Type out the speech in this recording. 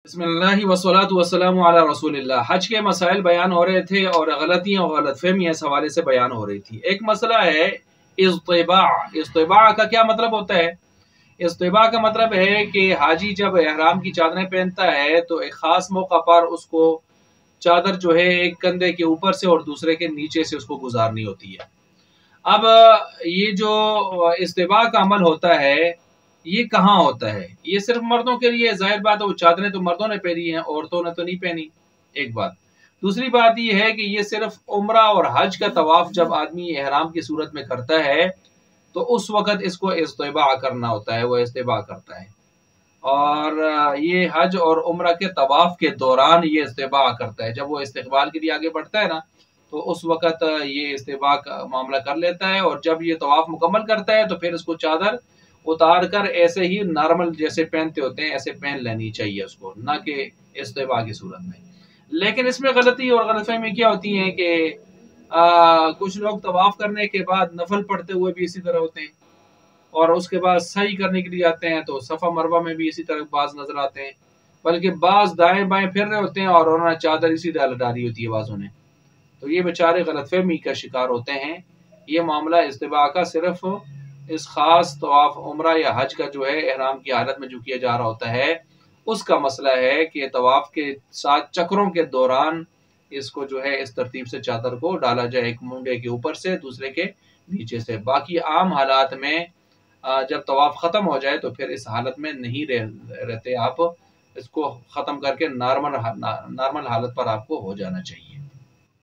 بسم اللہ والصلاۃ والسلام علی رسول اللہ۔ حج کے مسائل بیان ہو رہے تھے اور غلطیاں اور غلط فہمیاں اس حوالے سے بیان ہو رہی تھی۔ ایک مسئلہ ہے اصطباع۔ اصطباع کا کیا مطلب ہوتا ہے؟ اصطباع کا مطلب ہے کہ حاجی جب احرام کی چادریں پہنتا ہے تو ایک خاص موقع پر اس کو چادر جو ہے ایک کندھے کے اوپر سے اور دوسرے کے نیچے سے اس کو گزارنی ہوتی ہے۔ اب یہ جو اصطباع کا عمل ہوتا ہے یہ کہاں ہوتا ہے؟ یہ صرف مردوں کے لیے، ظاہر بات ہے وہ چادریں تو مردوں نے پہنی ہیں، عورتوں نے تو نہیں پہنی، ایک بات۔ دوسری بات یہ ہے کہ یہ صرف عمرہ اور حج کا طواف جب آدمی احرام کی صورت میں کرتا ہے تو اس وقت اس کو اصطباع کرنا ہوتا ہے، وہ اصطباع کرتا ہے۔ اور یہ حج اور عمرہ کے طواف کے دوران یہ اصطباع کرتا ہے، جب وہ استقبال کے لیے آگے بڑھتا ہے نا تو اس وقت یہ اصطباع کا معاملہ کر لیتا ہے، اور جب یہ طواف مکمل کرتا ہے تو پھر اس کو چادر اتار کر ایسے ہی نارمل جیسے پہنتے ہوتے ہیں ایسے پہن لینی چاہیے اس کو، نہ کہ اصطباع کی صورت میں۔ لیکن اس میں غلطی اور غلط فہمی کیا ہوتی ہیں کہ کچھ لوگ طواف کرنے کے بعد نفل پڑھتے ہوئے بھی اسی طرح ہوتے ہیں، اور اس کے بعد سعی کرنے کے لیے آتے ہیں تو صفا مروہ میں بھی اسی طرح بعض نظر آتے ہیں، بلکہ بعض دائیں بائیں پھر رہے ہوتے ہیں اور انہوں نے چادر اسی طرح ڈالی ہوتی ہے بعضوں نے، تو یہ بیچارے غلط فہمی کا شکار ہوتے ہیں۔ یہ معاملہ اصطباع کا صرف اس خاص طواف عمرہ یا حج کا جو ہے احرام کی حالت میں جو کیا جا رہا ہوتا ہے اس کا مسئلہ ہے کہ طواف کے 7 چکروں کے دوران اس کو جو ہے اس ترتیب سے چادر کو ڈالا جائے، ایک منڈے کے اوپر سے دوسرے کے نیچے سے۔ باقی عام حالات میں جب طواف ختم ہو جائے تو پھر اس حالت میں نہیں رہتے، آپ اس کو ختم کر کے نارمل حالت پر آپ کو ہو جانا چاہیے۔